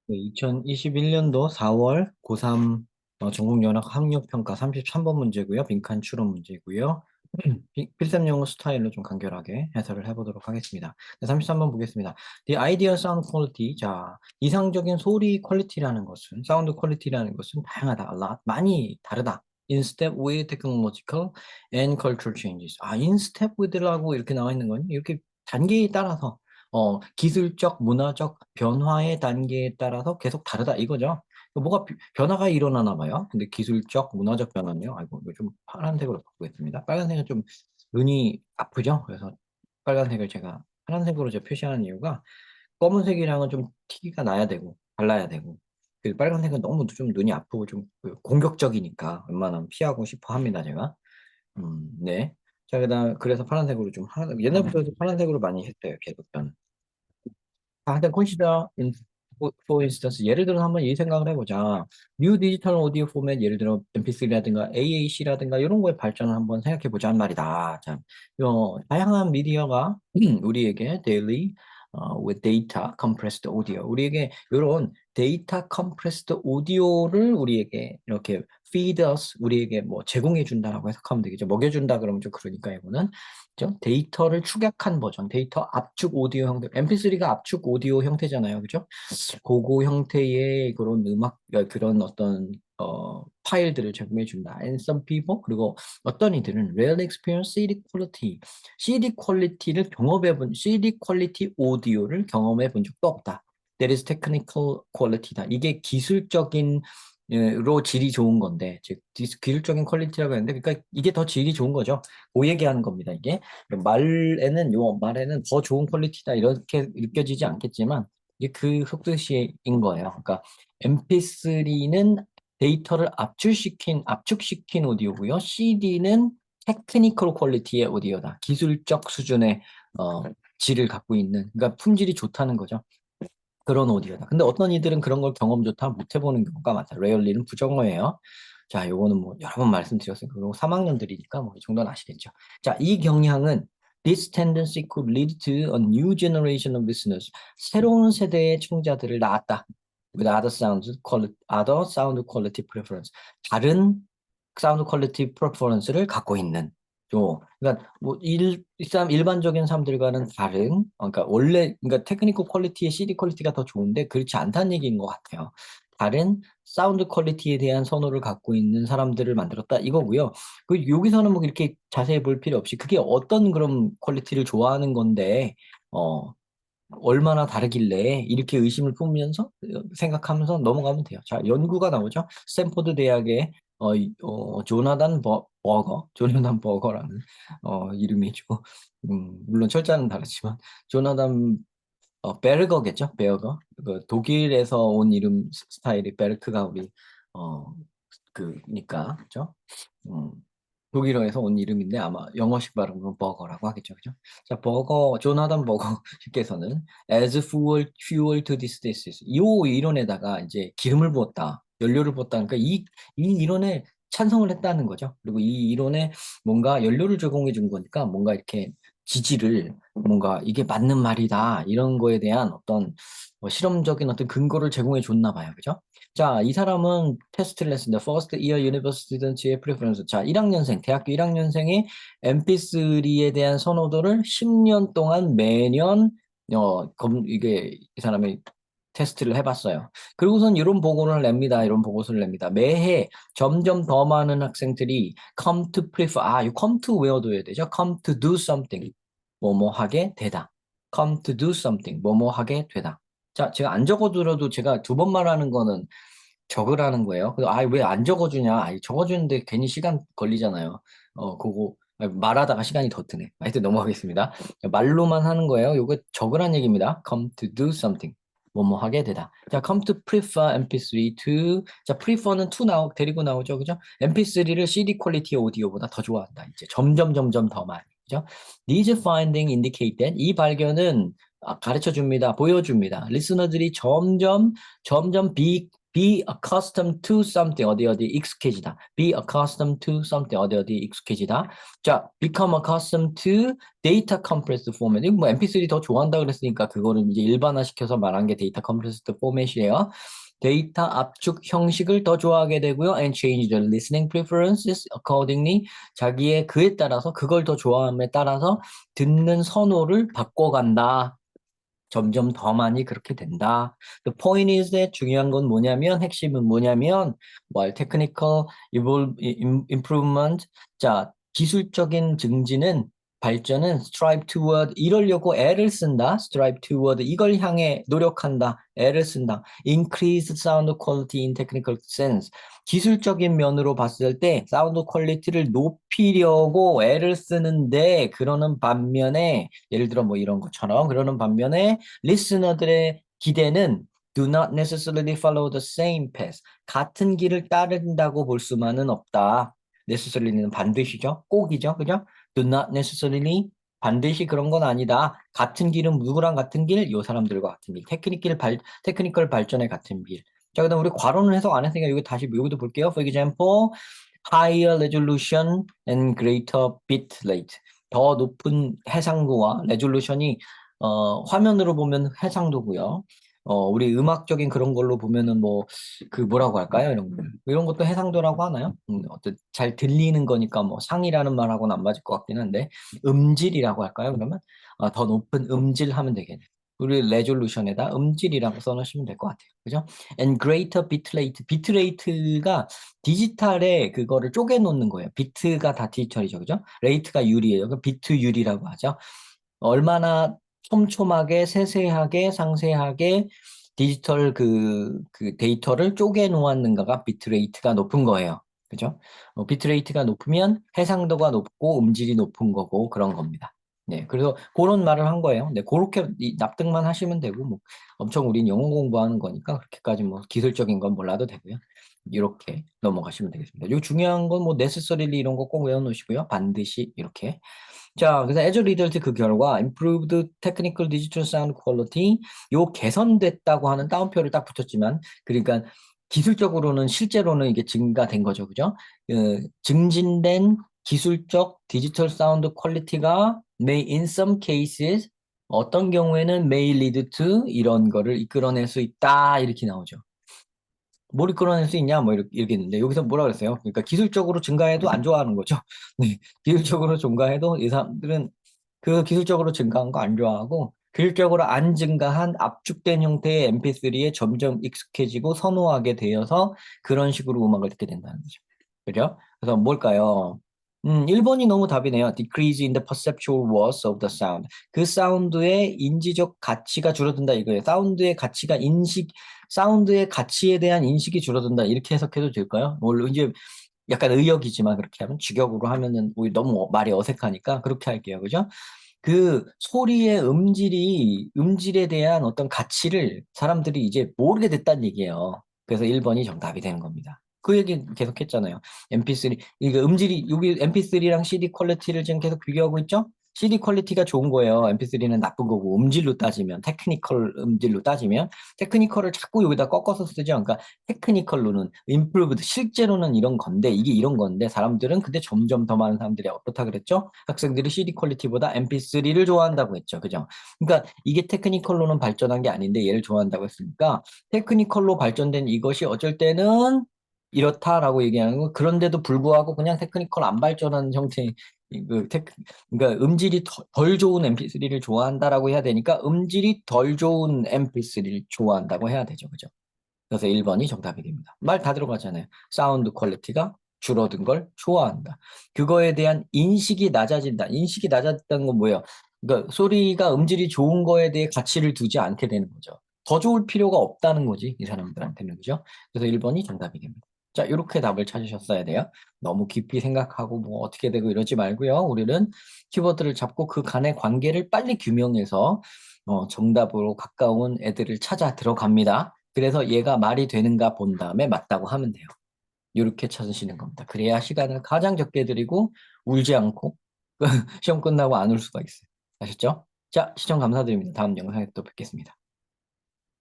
네, 2021년도 4월 고3 전국연합 학력평가 33번 문제고요. 빈칸 추론 문제고요. 필름 영어 스타일로 좀 간결하게 해설을 해보도록 하겠습니다. 네, 33번 보겠습니다. The ideal sound quality. 자, 이상적인 소리 퀄리티라는 것은, 사운드 퀄리티라는 것은 다양하다. A lot, 많이 다르다. In step with technological and cultural changes. 아, in step with라고 이렇게 나와 있는 건 이렇게 단계에 따라서 기술적, 문화적 변화의 단계에 따라서 계속 다르다 이거죠. 뭐가 변화가 일어나나 봐요. 근데 기술적, 문화적 변화는요. 아이고, 이거 좀 파란색으로 바꾸겠습니다. 빨간색은 좀 눈이 아프죠. 그래서 빨간색을 제가 파란색으로 제가 표시하는 이유가 검은색이랑은 좀 티가 나야 되고 달라야 되고 그 빨간색은 너무 좀 눈이 아프고 좀그 공격적이니까 웬만하면 피하고 싶어 합니다, 제가. 네. 자, 그래서 파란색으로 좀 옛날부터 파란색으로 많이 했어요, 계속 저는. 하여튼 consider for instance 예를 들어 한번 이 생각을 해보자. New Digital Audio Format 예를 들어 MP3라든가 AAC라든가 이런 거에 발전을 한번 생각해 보자 한 말이다. 자, 다양한 미디어가 우리에게 daily with data compressed audio 우리에게 이런 데이터 compressed audio를 우리에게 이렇게 feed us 우리에게 뭐 제공해 준다라고 해석하면 되겠죠. 먹여준다 그러면 좀 그러니까 이거는 그죠? 데이터를 축약한 버전, 데이터 압축 오디오 형태, MP3가 압축 오디오 형태잖아요, 그죠? 고그 형태의 그런 그런 어떤 파일들을 제공해 준다. And some people 그리고 어떤 이들은 real experience CD quality, CD 퀄리티를 경험해 본 CD 퀄리티 오디오를 경험해 본 적도 없다. That is technical quality다. 이게 기술적인 로 질이 좋은 건데, 즉 기술적인 퀄리티라고 했는데, 그러니까 이게 더 질이 좋은 거죠. 그 얘기하는 겁니다. 이게 말에는 더 좋은 퀄리티다 이렇게 느껴지지 않겠지만 이게 그 속뜻인 거예요. 그러니까 MP3는 데이터를 압축시킨 오디오고요. CD는 테크니컬 퀄리티의 오디오다. 기술적 수준의 어, 질을 갖고 있는, 그러니까 품질이 좋다는 거죠. 그런 오디오다. 근데 어떤 이들은 그런 걸 경험조차 못 해보는 경우가 많다. 레얼리는 부정어예요. 자, 요거는 뭐 여러 번 말씀드렸어요. 그리고 3학년들이니까 뭐 이 정도는 아시겠죠. 자, 이 경향은 this tendency could lead to a new generation of listeners. 새로운 세대의 청자들을 낳았다. with other sound quality preference. 다른 사운드 퀄리티 프레퍼런스를 갖고 있는 그러니까 뭐 일반적인 사람들과는 다른 그러니까 원래 그러니까 테크니컬 퀄리티의 CD 퀄리티가 더 좋은데 그렇지 않다는 얘기인 것 같아요. 다른 사운드 퀄리티에 대한 선호를 갖고 있는 사람들을 만들었다 이거고요. 그 여기서는 뭐 이렇게 자세히 볼 필요 없이 그게 어떤 그런 퀄리티를 좋아하는 건데 어 얼마나 다르길래 이렇게 의심을 품으면서 생각하면서 넘어가면 돼요. 자, 연구가 나오죠. 스탠포드 대학의 조나단 버거라는 이름이죠. 물론 철자는 다르지만 조나단 베르거겠죠. 베르거. 그 독일에서 온 이름 스타일이 베르크가 우리 어 그니까 그죠? 음, 독일어에서 온 이름인데 아마 영어식 발음으로 버거라고 하겠죠. 그죠? 자, 조나단 버거께서는 as fuel to this thesis. 이 이론에다가 이제 기름을 부었다. 연료를 부었다. 그러니까 이 이론에 찬성을 했다는 거죠. 그리고 이 이론에 뭔가 연료를 제공해 준 거니까 뭔가 이렇게 지지를 뭔가 이게 맞는 말이다. 이런 거에 대한 어떤 실험적인 어떤 근거를 제공해 줬나 봐요. 그죠? 자, 이 사람은 테스트를 했습니다. First year university student의 preference. 자, 1학년생, 대학교 1학년생의 MP3에 대한 선호도를 10년 동안 매년 이게 이 사람이 테스트를 해봤어요. 그리고선 이런 보고를 냅니다. 이런 보고서를 냅니다. 매해 점점 더 많은 학생들이 come to prefer. 이 come to 외워둬야 되죠. come to do something. 뭐뭐 하게 되다. come to do something. 뭐뭐 하게 되다. 자, 제가 안 적어두려도 제가 두 번 말하는 거는 적으라는 거예요. 그래서 왜 안 적어주냐? 적어주는데 괜히 시간 걸리잖아요. 그거 말하다가 시간이 더 드네. 하여튼 넘어가겠습니다. 말로만 하는 거예요. 요거 적으란 얘기입니다. come to do something. 뭐뭐 하게 되다. 자, come to prefer MP3 to 자, prefer는 to 데리고 나오죠. 그죠? MP3를 CD 퀄리티 오디오보다 더 좋아한다. 이제 점점 더 많이. 그죠? These finding indicate that 이 발견은 가르쳐 줍니다. 보여줍니다. 리스너들이 점점 be accustomed to something 어디 익숙해지다. be accustomed to something 어디 익숙해지다. 자, become accustomed to data compressed format. 이거 뭐 MP3 더 좋아한다 그랬으니까 그거를 이제 일반화시켜서 말한 게 데이터 compressed format이에요. 데이터 압축 형식을 더 좋아하게 되고요. and change the listening preferences accordingly. 자기의 그에 따라서 그걸 더 좋아함에 따라서 듣는 선호를 바꿔간다. 점점 더 많이 그렇게 된다. The point is that 중요한 건 뭐냐면 핵심은 뭐냐면 while technical improvement 자 기술적인 증진은 발전은 strive toward 이러려고 애를 쓴다. strive toward 이걸 향해 노력한다. 애를 쓴다. increase sound quality in technical sense 기술적인 면으로 봤을 때 사운드 퀄리티를 높이려고 애를 쓰는데 그러는 반면에 예를 들어 뭐 이런 것처럼 그러는 반면에 리스너들의 기대는 do not necessarily follow the same path. 같은 길을 따른다고 볼 수만은 없다. necessarly는 반드시죠. 꼭이죠. 그죠? do not necessarily 반드시 그런 건 아니다. 같은 길은 누구랑 같은 길? 요 사람들과 같은 길. 테크니컬 발전의 같은 길. 자, 그다음 우리 괄호는 해석 안 했으니까 여기 다시 여기도 볼게요. For example, higher resolution and greater bit rate. 더 높은 해상도와 레졸루션이 화면으로 보면 해상도고요. 우리 음악적인 그런 걸로 보면은 뭐 그 뭐라고 할까요? 이런 것도 해상도라고 하나요? 어떤 잘 들리는 거니까 뭐 상이라는 말하고는 안 맞을 것 같긴 한데 음질이라고 할까요? 그러면 더 높은 음질 하면 되겠네. 우리 레졸루션에다 음질이라고 써놓으시면 될 것 같아요. 그죠? And greater bitrate. 비트레이트가 디지털에 그거를 쪼개놓는 거예요. 비트가 다 디지털이죠. 그죠? 레이트가 율이에요. 그 비트율이라고 하죠. 얼마나 촘촘하게, 세세하게, 상세하게 디지털 그 데이터를 쪼개 놓았는가가 비트레이트가 높은 거예요. 그죠? 비트레이트가 높으면 해상도가 높고 음질이 높은 거고 그런 겁니다. 네, 그래서 그런 말을 한 거예요. 네, 그렇게 납득만 하시면 되고, 뭐, 엄청 우린 영어 공부하는 거니까 그렇게까지 뭐 기술적인 건 몰라도 되고요. 이렇게 넘어가시면 되겠습니다. 요 중요한 건 뭐 necessarily 이런 거 꼭 외워놓으시고요. 반드시 이렇게. 자, 그래서 as a result 그 결과 improved technical digital sound quality 요 개선됐다고 하는 따옴표를 딱 붙였지만 그러니까 기술적으로는 실제로는 이게 증가된 거죠. 그죠? 증진된 기술적 디지털 사운드 퀄리티가 may in some cases 어떤 경우에는 may lead to 이런 거를 이끌어낼 수 있다 이렇게 나오죠. 뭘 이끌어낼 수 있냐 뭐 이렇게 했는데 여기서 뭐라 그랬어요? 그러니까 기술적으로 증가해도 안 좋아하는 거죠. 네, 기술적으로 증가해도 이 사람들은 그 기술적으로 증가한 거 안 좋아하고 기술적으로 안 증가한 압축된 형태의 MP3에 점점 익숙해지고 선호하게 되어서 그런 식으로 음악을 듣게 된다는 거죠. 그죠? 그래서 뭘까요? 1번이 너무 답이네요. Decrease in the perceptual worth of the sound. 그 사운드의 인지적 가치가 줄어든다 이거예요. 사운드의 가치에 대한 인식이 줄어든다. 이렇게 해석해도 될까요? 물론 이제 약간 의역이지만 그렇게 하면 주격으로 하면은 우리 너무 말이 어색하니까 그렇게 할게요. 그죠? 그 소리의 음질에 대한 어떤 가치를 사람들이 이제 모르게 됐다는 얘기예요. 그래서 1번이 정답이 되는 겁니다. 그 얘기 계속 했잖아요. MP3, 이게 음질이, 여기 MP3랑 CD 퀄리티를 지금 계속 비교하고 있죠? CD 퀄리티가 좋은 거예요. MP3는 나쁜 거고, 음질로 따지면, 테크니컬 음질로 따지면, 테크니컬을 자꾸 여기다 꺾어서 쓰죠. 그러니까 테크니컬로는, improved, 실제로는 이런 건데, 이게 이런 건데, 사람들은 근데 점점 더 많은 사람들이 어떻다 그랬죠? 학생들이 CD 퀄리티보다 MP3를 좋아한다고 했죠. 그죠? 그러니까 이게 테크니컬로는 발전한 게 아닌데, 얘를 좋아한다고 했으니까, 테크니컬로 발전된 이것이 어쩔 때는 이렇다라고 얘기하는 거 그런데도 불구하고 그냥 테크니컬 안 발전한 형태의 그러니까 음질이 덜 좋은 MP3를 좋아한다라고 해야 되니까 음질이 덜 좋은 MP3를 좋아한다고 해야 되죠. 그죠? 그래서 1번이 정답이 됩니다. 말 다 들어가잖아요. 사운드 퀄리티가 줄어든 걸 좋아한다. 그거에 대한 인식이 낮아진다. 인식이 낮아졌다는 건 뭐예요? 그러니까 소리가 음질이 좋은 거에 대해 가치를 두지 않게 되는 거죠. 더 좋을 필요가 없다는 거지, 이 사람들한테는. 그죠? 그래서 1번이 정답이 됩니다. 자, 이렇게 답을 찾으셨어야 돼요. 너무 깊이 생각하고 뭐 어떻게 되고 이러지 말고요. 우리는 키워드를 잡고 그 간의 관계를 빨리 규명해서 정답으로 가까운 애들을 찾아 들어갑니다. 그래서 얘가 말이 되는가 본 다음에 맞다고 하면 돼요. 이렇게 찾으시는 겁니다. 그래야 시간을 가장 적게 들이고 울지 않고 시험 끝나고 안 울 수가 있어요. 아셨죠? 자, 시청 감사드립니다. 다음 영상에 또 뵙겠습니다.